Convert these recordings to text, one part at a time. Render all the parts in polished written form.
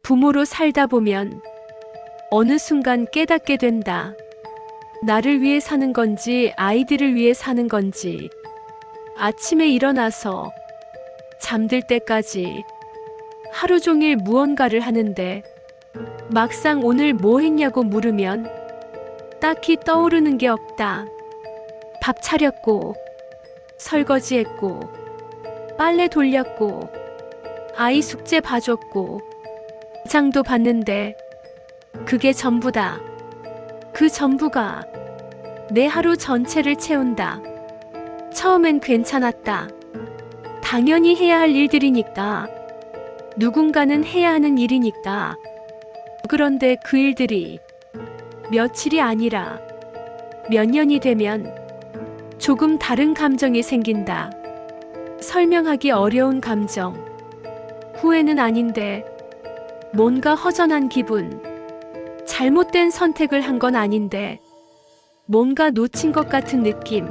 부모로 살다 보면 어느 순간 깨닫게 된다. 나를 위해 사는 건지 아이들을 위해 사는 건지. 아침에 일어나서 잠들 때까지 하루 종일 무언가를 하는데 막상 오늘 뭐 했냐고 물으면 딱히 떠오르는 게 없다. 밥 차렸고, 설거지했고, 빨래 돌렸고, 아이 숙제 봐줬고, 장도 봤는데 그게 전부다. 그 전부가 내 하루 전체를 채운다. 처음엔 괜찮았다. 당연히 해야 할 일들이니까. 누군가는 해야 하는 일이니까. 그런데 그 일들이 며칠이 아니라 몇 년이 되면 조금 다른 감정이 생긴다. 설명하기 어려운 감정. 후회는 아닌데 뭔가 허전한 기분. 잘못된 선택을 한 건 아닌데 뭔가 놓친 것 같은 느낌.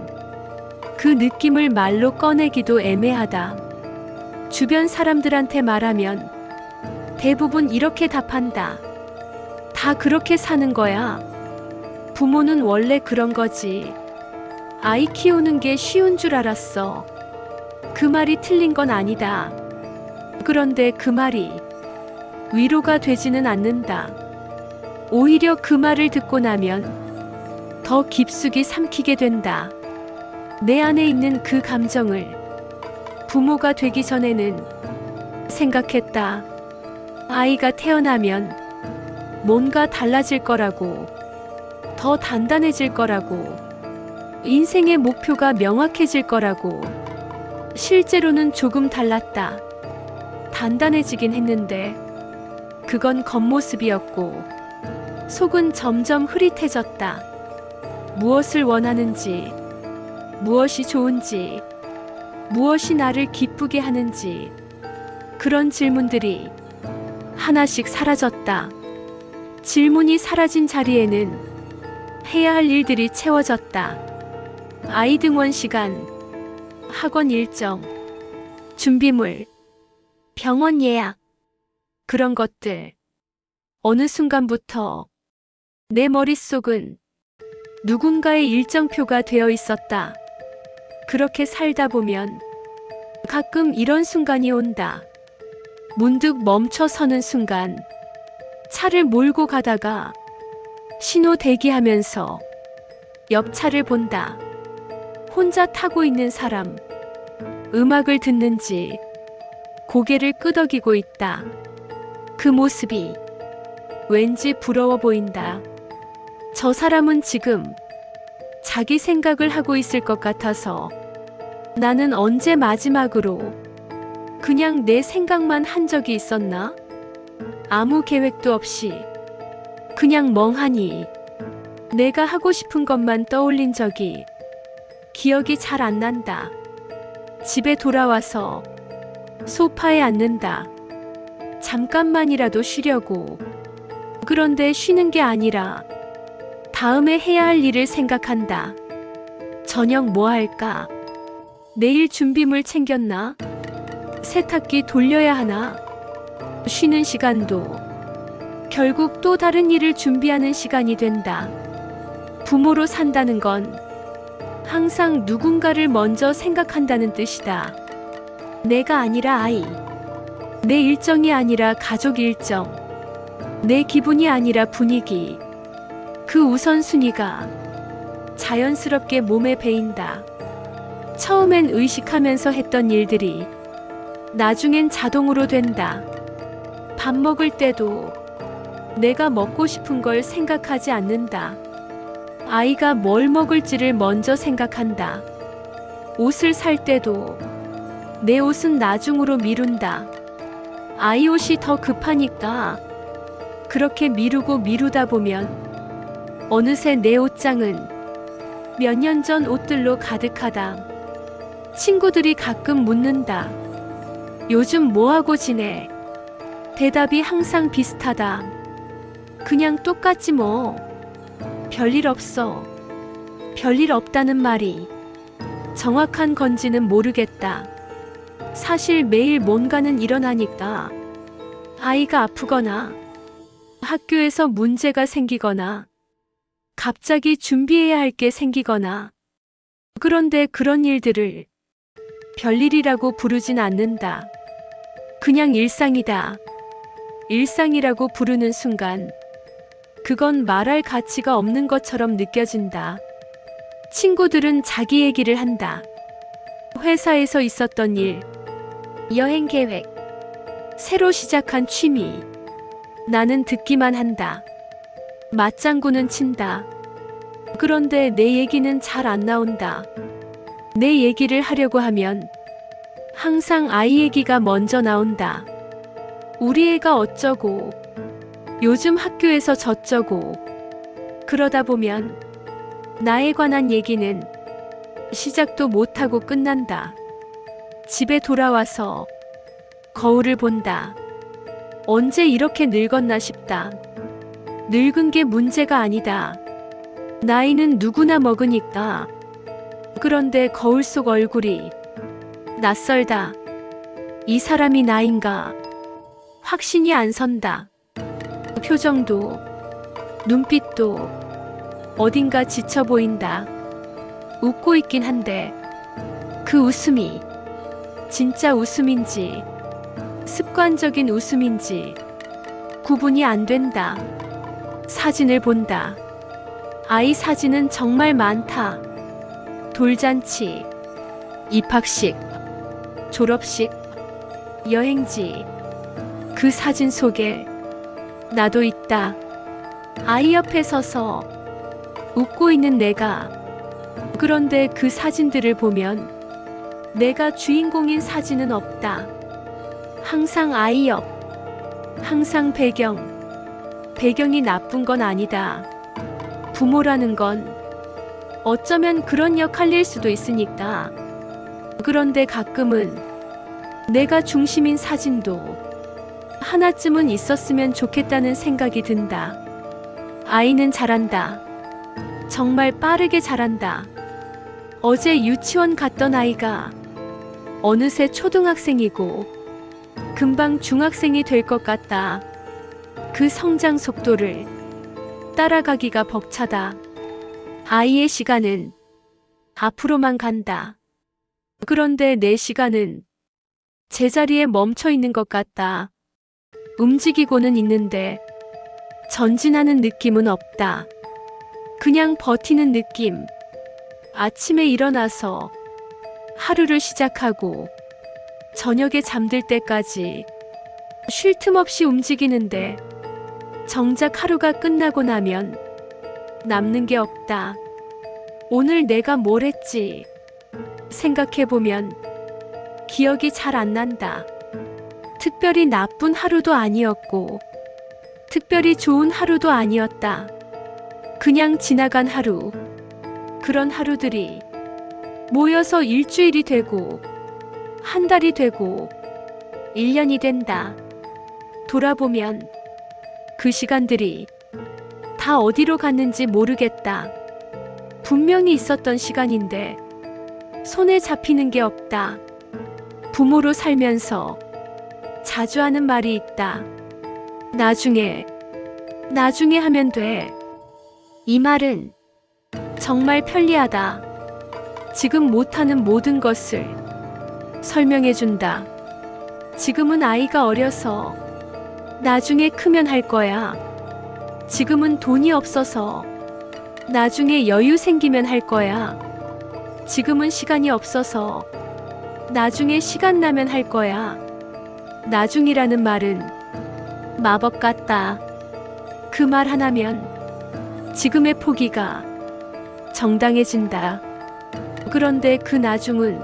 그 느낌을 말로 꺼내기도 애매하다. 주변 사람들한테 말하면 대부분 이렇게 답한다. 다 그렇게 사는 거야. 부모는 원래 그런 거지. 아이 키우는 게 쉬운 줄 알았어. 그 말이 틀린 건 아니다. 그런데 그 말이 위로가 되지는 않는다. 오히려 그 말을 듣고 나면 더 깊숙이 삼키게 된다. 내 안에 있는 그 감정을 부모가 되기 전에는 생각했다. 아이가 태어나면 뭔가 달라질 거라고, 더 단단해질 거라고, 인생의 목표가 명확해질 거라고. 실제로는 조금 달랐다. 단단해지긴 했는데 그건 겉모습이었고 속은 점점 흐릿해졌다. 무엇을 원하는지, 무엇이 좋은지, 무엇이 나를 기쁘게 하는지, 그런 질문들이 하나씩 사라졌다. 질문이 사라진 자리에는 해야 할 일들이 채워졌다. 아이 등원 시간, 학원 일정, 준비물, 병원 예약, 그런 것들. 어느 순간부터 내 머릿속은 누군가의 일정표가 되어 있었다. 그렇게 살다 보면 가끔 이런 순간이 온다. 문득 멈춰 서는 순간, 차를 몰고 가다가 신호 대기하면서 옆 차를 본다. 혼자 타고 있는 사람, 음악을 듣는지 고개를 끄덕이고 있다. 그 모습이 왠지 부러워 보인다. 저 사람은 지금 자기 생각을 하고 있을 것 같아서 나는 언제 마지막으로 그냥 내 생각만 한 적이 있었나? 아무 계획도 없이 그냥 멍하니 내가 하고 싶은 것만 떠올린 적이 기억이 잘 안 난다. 집에 돌아와서 소파에 앉는다. 잠깐만이라도 쉬려고. 그런데 쉬는 게 아니라 다음에 해야 할 일을 생각한다. 저녁 뭐 할까? 내일 준비물 챙겼나? 세탁기 돌려야 하나? 쉬는 시간도 결국 또 다른 일을 준비하는 시간이 된다. 부모로 산다는 건 항상 누군가를 먼저 생각한다는 뜻이다. 내가 아니라 아이, 내 일정이 아니라 가족 일정, 내 기분이 아니라 분위기. 그 우선순위가 자연스럽게 몸에 배인다. 처음엔 의식하면서 했던 일들이 나중엔 자동으로 된다. 밥 먹을 때도 내가 먹고 싶은 걸 생각하지 않는다. 아이가 뭘 먹을지를 먼저 생각한다. 옷을 살 때도 내 옷은 나중으로 미룬다. 아이 옷이 더 급하니까. 그렇게 미루고 미루다 보면 어느새 내 옷장은 몇 년 전 옷들로 가득하다. 친구들이 가끔 묻는다. 요즘 뭐하고 지내? 대답이 항상 비슷하다. 그냥 똑같지 뭐. 별일 없어. 별일 없다는 말이 정확한 건지는 모르겠다. 사실 매일 뭔가는 일어나니까 아이가 아프거나 학교에서 문제가 생기거나 갑자기 준비해야 할 게 생기거나 그런데 그런 일들을 별일이라고 부르진 않는다. 그냥 일상이다. 일상이라고 부르는 순간 그건 말할 가치가 없는 것처럼 느껴진다. 친구들은 자기 얘기를 한다. 회사에서 있었던 일, 여행 계획, 새로 시작한 취미. 나는 듣기만 한다. 맞장구는 친다. 그런데 내 얘기는 잘 안 나온다. 내 얘기를 하려고 하면 항상 아이 얘기가 먼저 나온다. 우리 애가 어쩌고, 요즘 학교에서 저쩌고. 그러다 보면 나에 관한 얘기는 시작도 못하고 끝난다. 집에 돌아와서 거울을 본다. 언제 이렇게 늙었나 싶다. 늙은 게 문제가 아니다. 나이는 누구나 먹으니까. 그런데 거울 속 얼굴이 낯설다. 이 사람이 나인가? 확신이 안 선다. 표정도, 눈빛도 어딘가 지쳐 보인다. 웃고 있긴 한데 그 웃음이 진짜 웃음인지 습관적인 웃음인지 구분이 안 된다. 사진을 본다. 아이 사진은 정말 많다. 돌잔치, 입학식, 졸업식, 여행지. 그 사진 속에 나도 있다. 아이 옆에 서서 웃고 있는 내가. 그런데 그 사진들을 보면 내가 주인공인 사진은 없다. 항상 아이 옆, 항상 배경이 나쁜 건 아니다. 부모라는 건 어쩌면 그런 역할일 수도 있으니까. 그런데 가끔은 내가 중심인 사진도 하나쯤은 있었으면 좋겠다는 생각이 든다. 아이는 잘한다. 정말 빠르게 자란다. 어제 유치원 갔던 아이가 어느새 초등학생이고 금방 중학생이 될 것 같다. 그 성장 속도를 따라가기가 벅차다. 아이의 시간은 앞으로만 간다. 그런데 내 시간은 제자리에 멈춰 있는 것 같다. 움직이고는 있는데 전진하는 느낌은 없다. 그냥 버티는 느낌. 아침에 일어나서 하루를 시작하고 저녁에 잠들 때까지 쉴 틈 없이 움직이는데 정작 하루가 끝나고 나면 남는 게 없다. 오늘 내가 뭘 했지? 생각해보면 기억이 잘 안 난다. 특별히 나쁜 하루도 아니었고 특별히 좋은 하루도 아니었다. 그냥 지나간 하루. 그런 하루들이 모여서 일주일이 되고 한 달이 되고 1년이 된다. 돌아보면 그 시간들이 다 어디로 갔는지 모르겠다. 분명히 있었던 시간인데 손에 잡히는 게 없다. 부모로 살면서 자주 하는 말이 있다. 나중에 하면 돼. 이 말은 정말 편리하다. 지금 못하는 모든 것을 설명해준다. 지금은 아이가 어려서 나중에 크면 할 거야. 지금은 돈이 없어서 나중에 여유 생기면 할 거야. 지금은 시간이 없어서 나중에 시간 나면 할 거야. 나중이라는 말은 마법 같다. 그 말 하나면 지금의 포기가 정당해진다. 그런데 그 나중은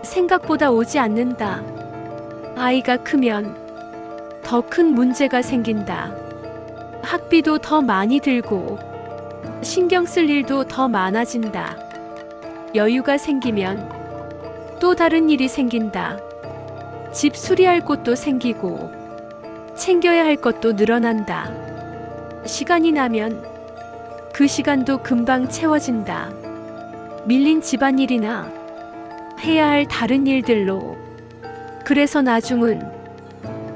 생각보다 오지 않는다. 아이가 크면 더 큰 문제가 생긴다. 학비도 더 많이 들고 신경 쓸 일도 더 많아진다. 여유가 생기면 또 다른 일이 생긴다. 집 수리할 곳도 생기고 챙겨야 할 것도 늘어난다. 시간이 나면 그 시간도 금방 채워진다. 밀린 집안일이나 해야 할 다른 일들로. 그래서 나중은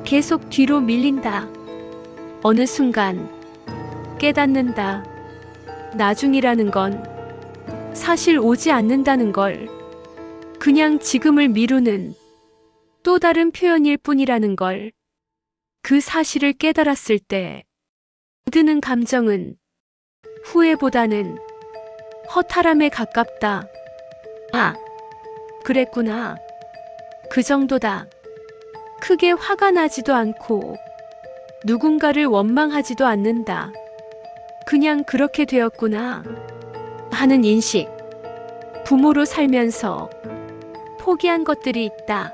계속 뒤로 밀린다. 어느 순간 깨닫는다. 나중이라는 건 사실 오지 않는다는 걸. 그냥 지금을 미루는 또 다른 표현일 뿐이라는 걸. 그 사실을 깨달았을 때 드는 감정은 후회보다는 허탈함에 가깝다. 아, 그랬구나. 그 정도다. 크게 화가 나지도 않고 누군가를 원망하지도 않는다. 그냥 그렇게 되었구나 하는 인식. 부모로 살면서 포기한 것들이 있다.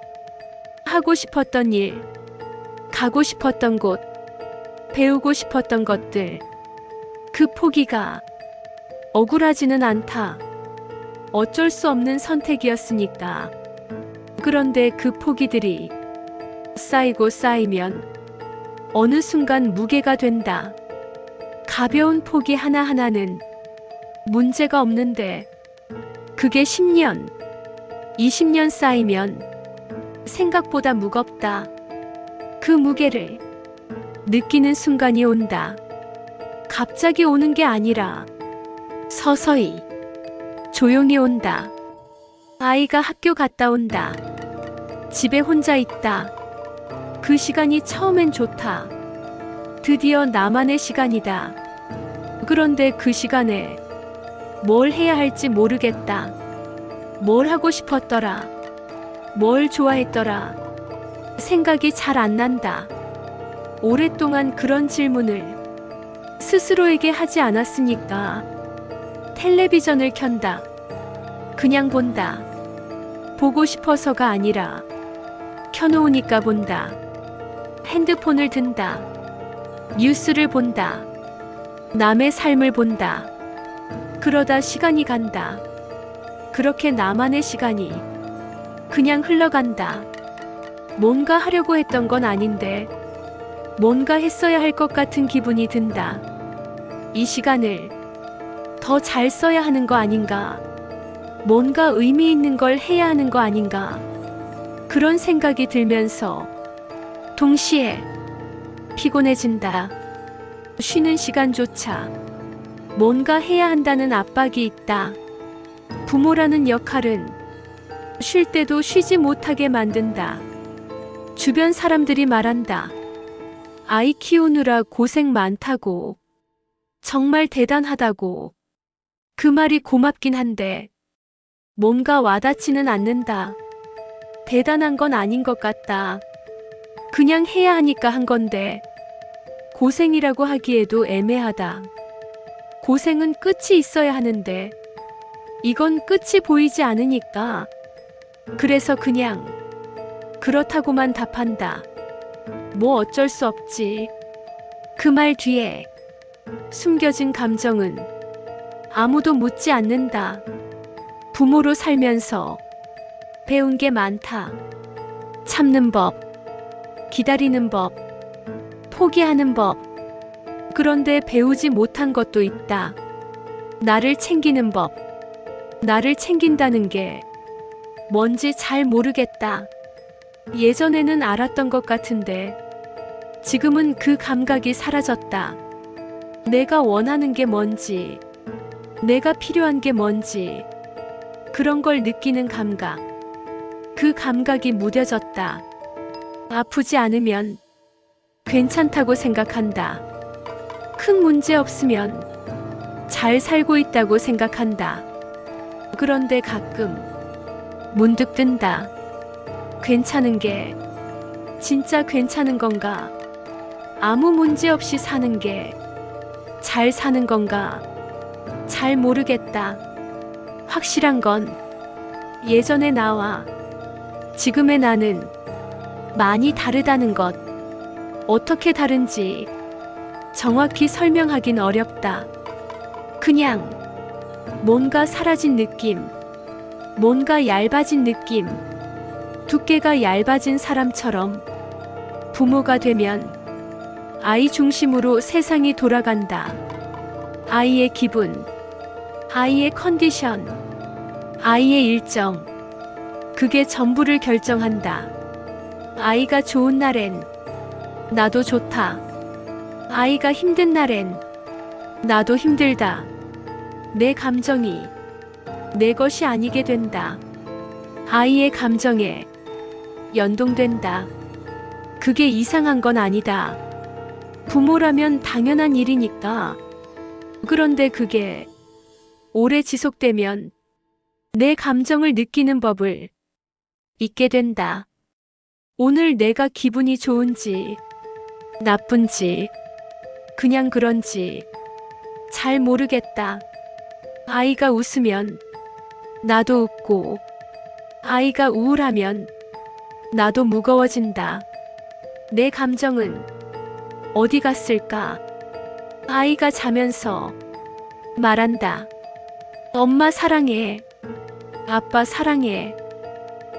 하고 싶었던 일, 가고 싶었던 곳, 배우고 싶었던 것들. 그 포기가 억울하지는 않다. 어쩔 수 없는 선택이었으니까. 그런데 그 포기들이 쌓이고 쌓이면 어느 순간 무게가 된다. 가벼운 포기 하나하나는 문제가 없는데 그게 10년, 20년 쌓이면 생각보다 무겁다. 그 무게를 느끼는 순간이 온다. 갑자기 오는 게 아니라 서서히, 조용히 온다. 아이가 학교 갔다 온다. 집에 혼자 있다. 그 시간이 처음엔 좋다. 드디어 나만의 시간이다. 그런데 그 시간에 뭘 해야 할지 모르겠다. 뭘 하고 싶었더라. 뭘 좋아했더라. 생각이 잘 안 난다. 오랫동안 그런 질문을 스스로에게 하지 않았으니까. 텔레비전을 켠다. 그냥 본다. 보고 싶어서가 아니라 켜놓으니까 본다. 핸드폰을 든다. 뉴스를 본다. 남의 삶을 본다. 그러다 시간이 간다. 그렇게 나만의 시간이 그냥 흘러간다. 뭔가 하려고 했던 건 아닌데 뭔가 했어야 할 것 같은 기분이 든다. 이 시간을 더 잘 써야 하는 거 아닌가? 뭔가 의미 있는 걸 해야 하는 거 아닌가? 그런 생각이 들면서 동시에 피곤해진다. 쉬는 시간조차 뭔가 해야 한다는 압박이 있다. 부모라는 역할은 쉴 때도 쉬지 못하게 만든다. 주변 사람들이 말한다. 아이 키우느라 고생 많다고. 정말 대단하다고. 그 말이 고맙긴 한데 뭔가 와닿지는 않는다. 대단한 건 아닌 것 같다. 그냥 해야 하니까 한 건데 고생이라고 하기에도 애매하다. 고생은 끝이 있어야 하는데 이건 끝이 보이지 않으니까. 그래서 그냥 그렇다고만 답한다. 뭐 어쩔 수 없지. 그 말 뒤에 숨겨진 감정은 아무도 묻지 않는다. 부모로 살면서 배운 게 많다. 참는 법, 기다리는 법, 포기하는 법. 그런데 배우지 못한 것도 있다. 나를 챙기는 법. 나를 챙긴다는 게 뭔지 잘 모르겠다. 예전에는 알았던 것 같은데 지금은 그 감각이 사라졌다. 내가 원하는 게 뭔지, 내가 필요한 게 뭔지 그런 걸 느끼는 감각. 그 감각이 무뎌졌다. 아프지 않으면 괜찮다고 생각한다. 큰 문제 없으면 잘 살고 있다고 생각한다. 그런데 가끔 문득 든다. 괜찮은 게 진짜 괜찮은 건가? 아무 문제 없이 사는 게 잘 사는 건가? 잘 모르겠다. 확실한 건 예전의 나와 지금의 나는 많이 다르다는 것. 어떻게 다른지 정확히 설명하긴 어렵다. 그냥 뭔가 사라진 느낌, 뭔가 얇아진 느낌. 두께가 얇아진 사람처럼 부모가 되면 아이 중심으로 세상이 돌아간다. 아이의 기분, 아이의 컨디션, 아이의 일정. 그게 전부를 결정한다. 아이가 좋은 날엔 나도 좋다. 아이가 힘든 날엔 나도 힘들다. 내 감정이 내 것이 아니게 된다. 아이의 감정에 연동된다. 그게 이상한 건 아니다. 부모라면 당연한 일이니까. 그런데 그게 오래 지속되면 내 감정을 느끼는 법을 잊게 된다. 오늘 내가 기분이 좋은지 나쁜지 그냥 그런지 잘 모르겠다. 아이가 웃으면 나도 웃고 아이가 우울하면 나도 무거워진다. 내 감정은 어디 갔을까? 아이가 자면서 말한다. 엄마 사랑해. 아빠 사랑해.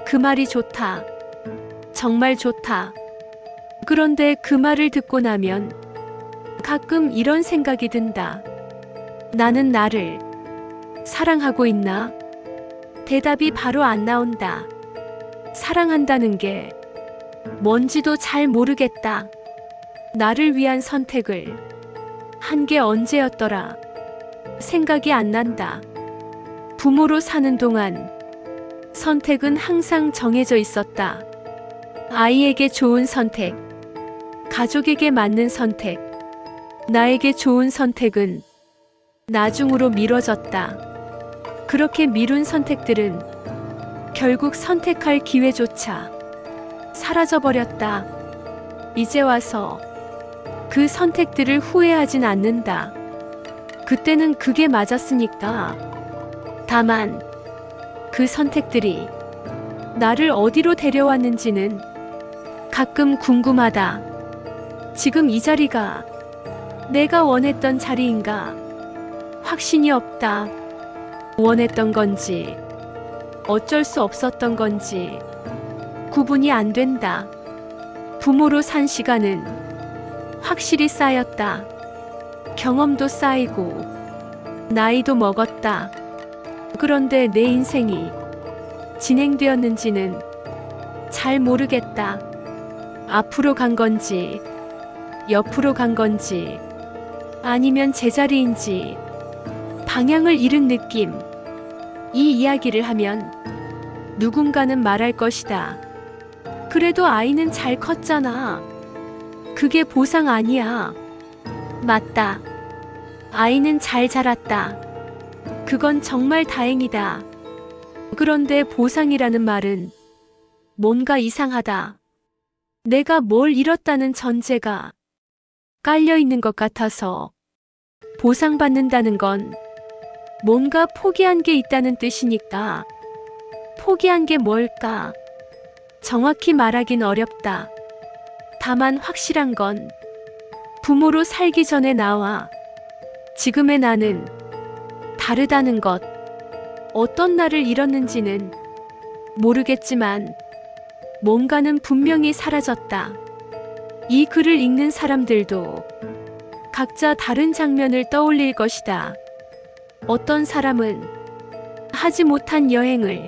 그 말이 좋다. 정말 좋다. 그런데 그 말을 듣고 나면 가끔 이런 생각이 든다. 나는 나를 사랑하고 있나? 대답이 바로 안 나온다. 사랑한다는 게 뭔지도 잘 모르겠다. 나를 위한 선택을 한 게 언제였더라? 생각이 안 난다. 부모로 사는 동안 선택은 항상 정해져 있었다. 아이에게 좋은 선택, 가족에게 맞는 선택, 나에게 좋은 선택은 나중으로 미뤄졌다. 그렇게 미룬 선택들은 결국 선택할 기회조차 사라져버렸다. 이제 와서 그 선택들을 후회하진 않는다. 그때는 그게 맞았으니까. 다만 그 선택들이 나를 어디로 데려왔는지는 가끔 궁금하다. 지금 이 자리가 내가 원했던 자리인가? 확신이 없다. 원했던 건지 어쩔 수 없었던 건지 구분이 안 된다. 부모로 산 시간은 확실히 쌓였다. 경험도 쌓이고 나이도 먹었다. 그런데 내 인생이 진행되었는지는 잘 모르겠다. 앞으로 간 건지 옆으로 간 건지 아니면 제자리인지 방향을 잃은 느낌. 이 이야기를 하면 누군가는 말할 것이다. 그래도 아이는 잘 컸잖아. 그게 보상 아니야. 맞다. 아이는 잘 자랐다. 그건 정말 다행이다. 그런데 보상이라는 말은 뭔가 이상하다. 내가 뭘 잃었다는 전제가 깔려 있는 것 같아서 보상받는다는 건 뭔가 포기한 게 있다는 뜻이니까. 포기한 게 뭘까? 정확히 말하긴 어렵다. 다만 확실한 건 부모로 살기 전에 나와 지금의 나는 다르다는 것. 어떤 나를 잃었는지는 모르겠지만 뭔가는 분명히 사라졌다. 이 글을 읽는 사람들도 각자 다른 장면을 떠올릴 것이다. 어떤 사람은 하지 못한 여행을,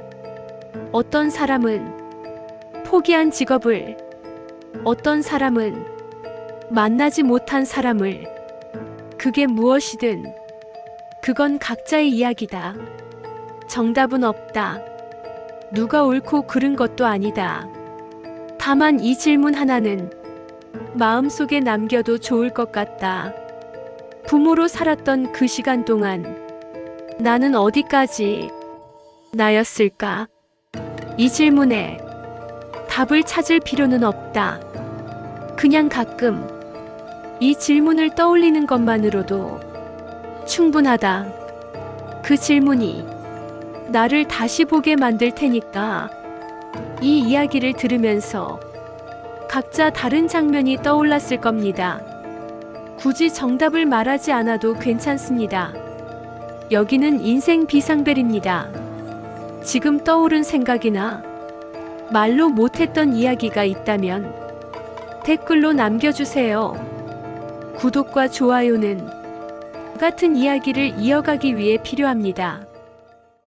어떤 사람은 포기한 직업을, 어떤 사람은 만나지 못한 사람을. 그게 무엇이든 그건 각자의 이야기다. 정답은 없다. 누가 옳고 그른 것도 아니다. 다만 이 질문 하나는 마음속에 남겨도 좋을 것 같다. 부모로 살았던 그 시간 동안 나는 어디까지 나였을까? 이 질문에 답을 찾을 필요는 없다. 그냥 가끔 이 질문을 떠올리는 것만으로도 충분하다. 그 질문이 나를 다시 보게 만들 테니까. 이 이야기를 들으면서 각자 다른 장면이 떠올랐을 겁니다. 굳이 정답을 말하지 않아도 괜찮습니다. 여기는 인생 비상벨입니다. 지금 떠오른 생각이나 말로 못했던 이야기가 있다면 댓글로 남겨주세요. 구독과 좋아요는 같은 이야기를 이어가기 위해 필요합니다.